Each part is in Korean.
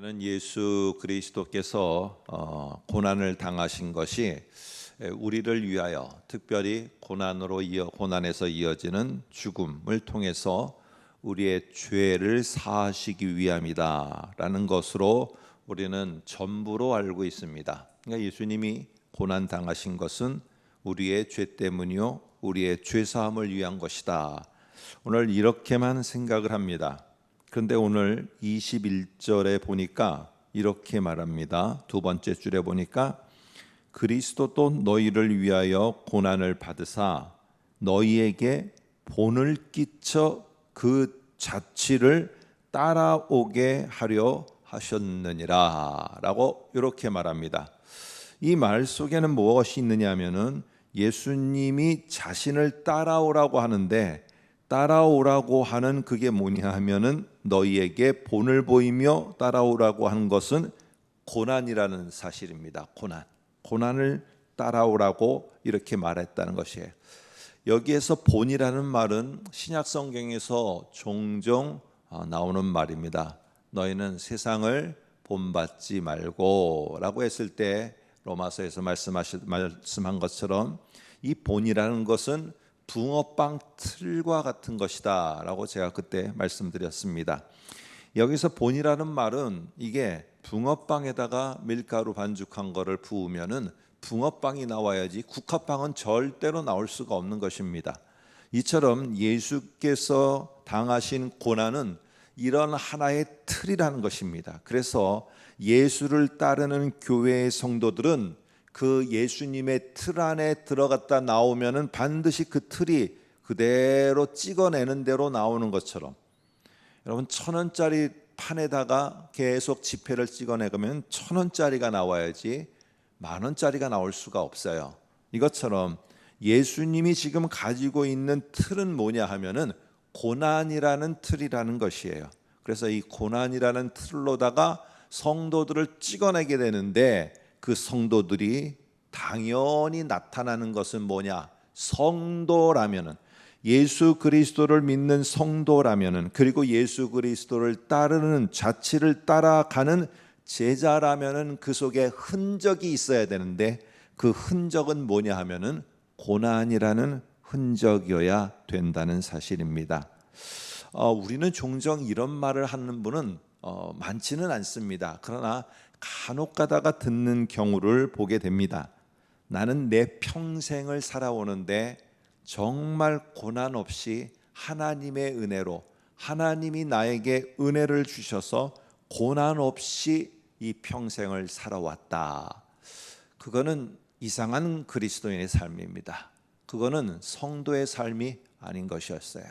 우리는 예수 그리스도께서 고난을 당하신 것이 우리를 위하여, 특별히 고난에서 이어지는 죽음을 통해서 우리의 죄를 사하시기 위함이다라는 것으로 우리는 전부로 알고 있습니다. 그러니까 예수님이 고난 당하신 것은 우리의 죄 때문이요, 우리의 죄 사함을 위한 것이다. 오늘 이렇게만 생각을 합니다. 그런데 오늘 21절에 보니까 이렇게 말합니다. 두 번째 줄에 보니까 그리스도도 너희를 위하여 고난을 받으사 너희에게 본을 끼쳐 그 자취를 따라오게 하려 하셨느니라 라고 이렇게 말합니다. 이 말 속에는 무엇이 있느냐 하면은 예수님이 자신을 따라오라고 하는데, 따라오라고 하는 그게 뭐냐 하면은 너희에게 본을 보이며 따라오라고 하는 것은 고난이라는 사실입니다. 고난을 따라오라고 이렇게 말했다는 것이에요. 여기에서 본이라는 말은 신약 성경에서 종종 나오는 말입니다. 너희는 세상을 본받지 말고 라고 했을 때 로마서에서 말씀한 것처럼 이 본이라는 것은 붕어빵 틀과 같은 것이다 라고 제가 그때 말씀드렸습니다. 여기서 본이라는 말은 이게 붕어빵에다가 밀가루 반죽한 거를 부으면은 붕어빵이 나와야지 국화빵은 절대로 나올 수가 없는 것입니다. 이처럼 예수께서 당하신 고난은 이런 하나의 틀이라는 것입니다. 그래서 예수를 따르는 교회의 성도들은 그 예수님의 틀 안에 들어갔다 나오면은 반드시 그 틀이 그대로 찍어내는 대로 나오는 것처럼, 여러분 1,000원짜리 판에다가 계속 지폐를 찍어내면 1,000원짜리가 나와야지 10,000원짜리가 나올 수가 없어요. 이것처럼 예수님이 지금 가지고 있는 틀은 뭐냐 하면은 고난이라는 틀이라는 것이에요. 그래서 이 고난이라는 틀로다가 성도들을 찍어내게 되는데, 그 성도들이 당연히 나타나는 것은 뭐냐? 성도라면은, 예수 그리스도를 믿는 성도라면은, 그리고 예수 그리스도를 따르는 자취를 따라가는 제자라면은 그 속에 흔적이 있어야 되는데, 그 흔적은 뭐냐 하면은 고난이라는 흔적이어야 된다는 사실입니다. 우리는 종종 이런 말을 하는 분은 많지는 않습니다. 그러나 간혹 가다가 듣는 경우를 보게 됩니다. 나는 내 평생을 살아오는데 정말 고난 없이 하나님의 은혜로, 하나님이 나에게 은혜를 주셔서 고난 없이 이 평생을 살아왔다. 그거는 이상한 그리스도인의 삶입니다. 그거는 성도의 삶이 아닌 것이었어요.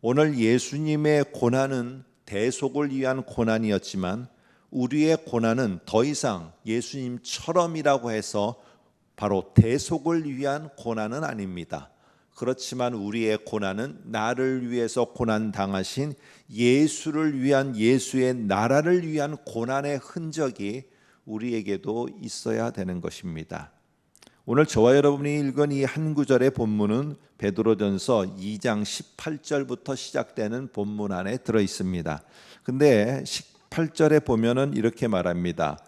오늘 예수님의 고난은 대속을 위한 고난이었지만 우리의 고난은 더 이상 예수님처럼이라고 해서 바로 대속을 위한 고난은 아닙니다. 그렇지만 우리의 고난은 나를 위해서 고난 당하신 예수를 위한, 예수의 나라를 위한 고난의 흔적이 우리에게도 있어야 되는 것입니다. 오늘 저와 여러분이 읽은 이 한 구절의 본문은 베드로전서 2장 18절부터 시작되는 본문 안에 들어 있습니다. 근데 18절에 보면은 이렇게 말합니다.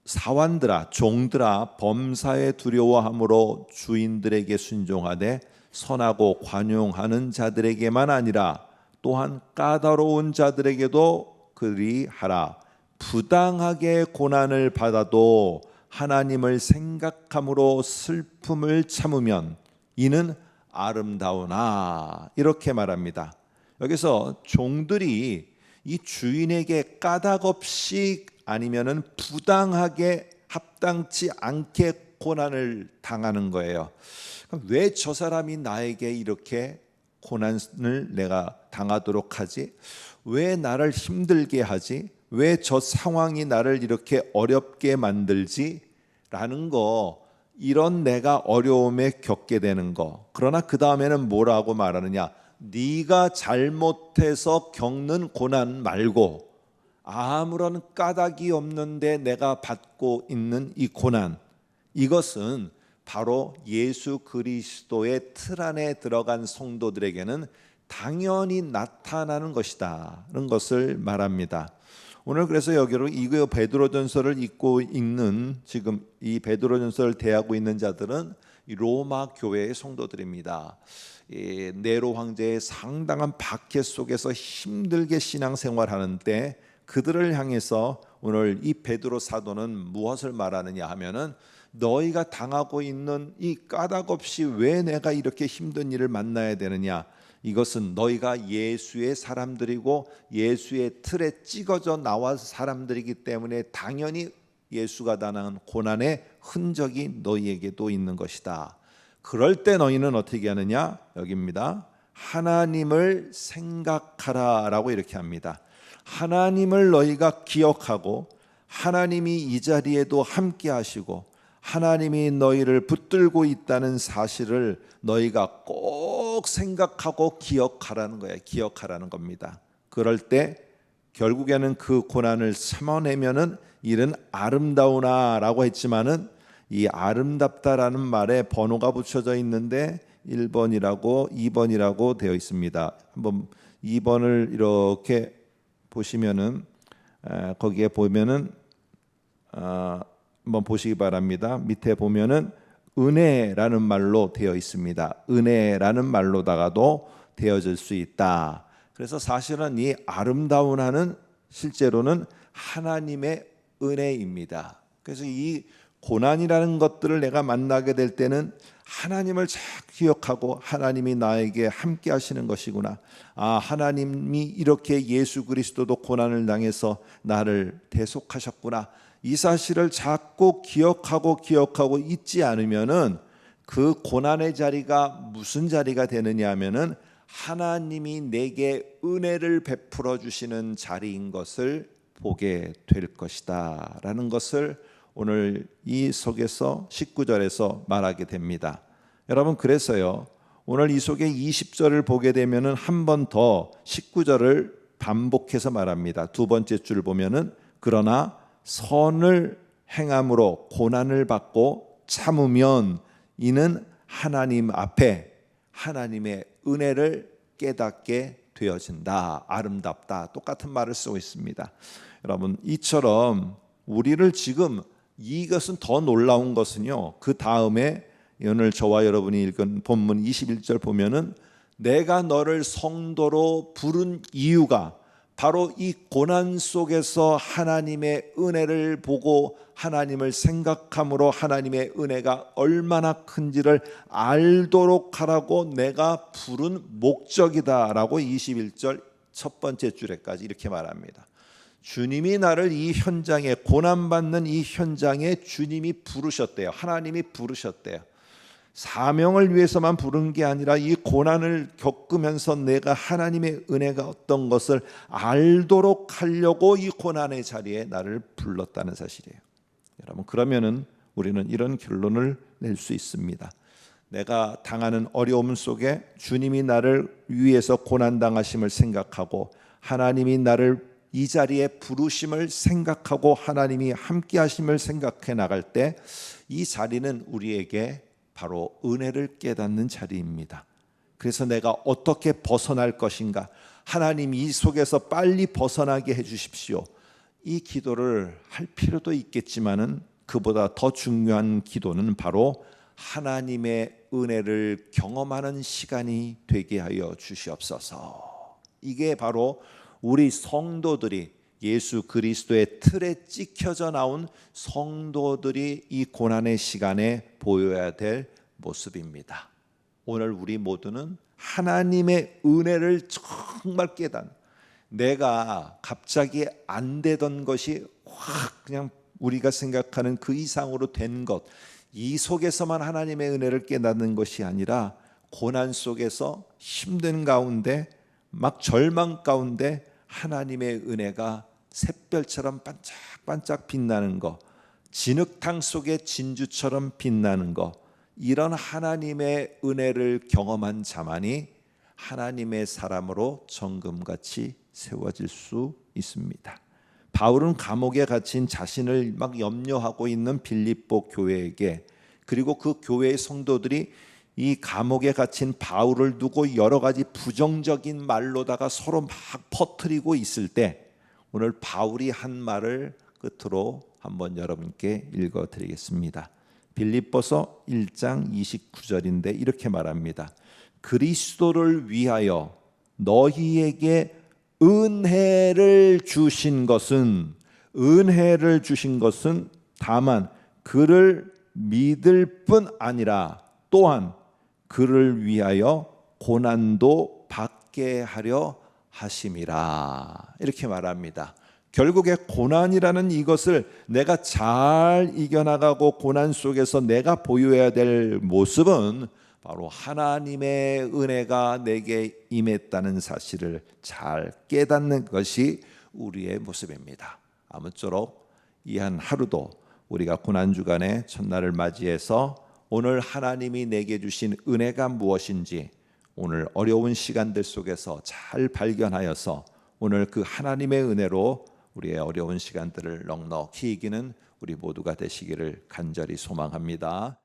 사환들아, 종들아, 범사에 두려워함으로 주인들에게 순종하되 선하고 관용하는 자들에게만 아니라 또한 까다로운 자들에게도 그리하라. 부당하게 고난을 받아도 하나님을 생각함으로 슬픔을 참으면 이는 아름다우나, 이렇게 말합니다. 여기서 종들이 이 주인에게 까닭없이 아니면은 부당하게, 합당치 않게 고난을 당하는 거예요. 왜 저 사람이 나에게 이렇게 고난을 내가 당하도록 하지? 왜 나를 힘들게 하지? 왜 저 상황이 나를 이렇게 어렵게 만들지? 라는 거, 이런 내가 어려움에 겪게 되는 거. 그러나 그 다음에는 뭐라고 말하느냐? 네가 잘못해서 겪는 고난 말고 아무런 까닭이 없는데 내가 받고 있는 이 고난, 이것은 바로 예수 그리스도의 틀 안에 들어간 성도들에게는 당연히 나타나는 것이다 라는 것을 말합니다. 오늘 그래서 여기로 이거 베드로전서를 읽는 지금 이 베드로전서를 대하고 있는 자들은 이 로마 교회의 성도들입니다. 이 네로 황제의 상당한 박해 속에서 힘들게 신앙생활하는 때 그들을 향해서 오늘 이 베드로 사도는 무엇을 말하느냐 하면은 너희가 당하고 있는 이 까닭없이 왜 내가 이렇게 힘든 일을 만나야 되느냐, 이것은 너희가 예수의 사람들이고 예수의 틀에 찍어져 나와 사람들이기 때문에 당연히 예수가 당한 고난의 흔적이 너희에게도 있는 것이다. 그럴 때 너희는 어떻게 하느냐? 여기입니다. 하나님을 생각하라 라고 이렇게 합니다. 하나님을 너희가 기억하고 하나님이 이 자리에도 함께 하시고 하나님이 너희를 붙들고 있다는 사실을 너희가 꼭 생각하고 기억하라는 거예요. 기억하라는 겁니다. 그럴 때 결국에는 그 고난을 참아내면은 일은 아름다우나라고 했지만은 이 아름답다라는 말에 번호가 붙여져 있는데 1번이라고 2번이라고 되어 있습니다. 한번 2번을 이렇게 보시면은 거기에 보면은 한번 보시기 바랍니다. 밑에 보면은 은혜라는 말로 되어 있습니다. 은혜라는 말로다가도 되어질 수 있다. 그래서 사실은 이 아름다운 하는 실제로는 하나님의 은혜입니다. 그래서 이 고난이라는 것들을 내가 만나게 될 때는 하나님을 잘 기억하고 하나님이 나에게 함께 하시는 것이구나. 하나님이 이렇게 예수 그리스도도 고난을 당해서 나를 대속하셨구나. 이 사실을 자꾸 기억하고 잊지 않으면은 그 고난의 자리가 무슨 자리가 되느냐 하면은 하나님이 내게 은혜를 베풀어 주시는 자리인 것을 보게 될 것이다 라는 것을 오늘 이 속에서 19절에서 말하게 됩니다. 여러분, 그래서요 오늘 이 속에 20절을 보게 되면은 한 번 더 19절을 반복해서 말합니다. 두 번째 줄 보면은 그러나 선을 행함으로 고난을 받고 참으면 이는 하나님 앞에 하나님의 은혜를 깨닫게 되어진다. 아름답다. 똑같은 말을 쓰고 있습니다. 여러분, 이처럼 우리를 지금 이것은 더 놀라운 것은요, 그 다음에 오늘 저와 여러분이 읽은 본문 21절 보면은 내가 너를 성도로 부른 이유가 바로 이 고난 속에서 하나님의 은혜를 보고 하나님을 생각함으로 하나님의 은혜가 얼마나 큰지를 알도록 하라고 내가 부른 목적이다라고 21절 첫 번째 줄에까지 이렇게 말합니다. 주님이 나를 이 현장에, 고난받는 이 현장에 주님이 부르셨대요. 하나님이 부르셨대요. 사명을 위해서만 부른 게 아니라 이 고난을 겪으면서 내가 하나님의 은혜가 어떤 것을 알도록 하려고 이 고난의 자리에 나를 불렀다는 사실이에요. 여러분, 그러면은 우리는 이런 결론을 낼 수 있습니다. 내가 당하는 어려움 속에 주님이 나를 위해서 고난당하심을 생각하고 하나님이 나를 이 자리에 부르심을 생각하고 하나님이 함께 하심을 생각해 나갈 때 이 자리는 우리에게 바로 은혜를 깨닫는 자리입니다. 그래서 내가 어떻게 벗어날 것인가, 하나님 이 속에서 빨리 벗어나게 해주십시오. 이 기도를 할 필요도 있겠지만은 그보다 더 중요한 기도는 바로 하나님의 은혜를 경험하는 시간이 되게 하여 주시옵소서. 이게 바로 우리 성도들이 예수 그리스도의 틀에 찍혀져 나온 성도들이 이 고난의 시간에 보여야 될 모습입니다. 오늘 우리 모두는 하나님의 은혜를 정말 내가 갑자기 안 되던 것이 확 그냥 우리가 생각하는 그 이상으로 된 것, 이 속에서만 하나님의 은혜를 깨닫는 것이 아니라 고난 속에서 힘든 가운데 막 절망 가운데 하나님의 은혜가 샛별처럼 반짝반짝 빛나는 것, 진흙탕 속의 진주처럼 빛나는 것, 이런 하나님의 은혜를 경험한 자만이 하나님의 사람으로 정금같이 세워질 수 있습니다. 바울은 감옥에 갇힌 자신을 막 염려하고 있는 빌립보 교회에게, 그리고 그 교회의 성도들이 이 감옥에 갇힌 바울을 두고 여러 가지 부정적인 말로다가 서로 막 퍼뜨리고 있을 때 오늘 바울이 한 말을 끝으로 한번 여러분께 읽어드리겠습니다. 빌립보서 1장 29절인데 이렇게 말합니다. 그리스도를 위하여 너희에게 은혜를 주신 것은 다만 그를 믿을 뿐 아니라 또한 그를 위하여 고난도 받게 하려 하심이라. 이렇게 말합니다. 결국에 고난이라는 이것을 내가 잘 이겨나가고 고난 속에서 내가 보여야 될 모습은 바로 하나님의 은혜가 내게 임했다는 사실을 잘 깨닫는 것이 우리의 모습입니다. 아무쪼록 이 한 하루도 우리가 고난주간의 첫날을 맞이해서 오늘 하나님이 내게 주신 은혜가 무엇인지 오늘 어려운 시간들 속에서 잘 발견하여서 오늘 그 하나님의 은혜로 우리의 어려운 시간들을 넉넉히 이기는 우리 모두가 되시기를 간절히 소망합니다.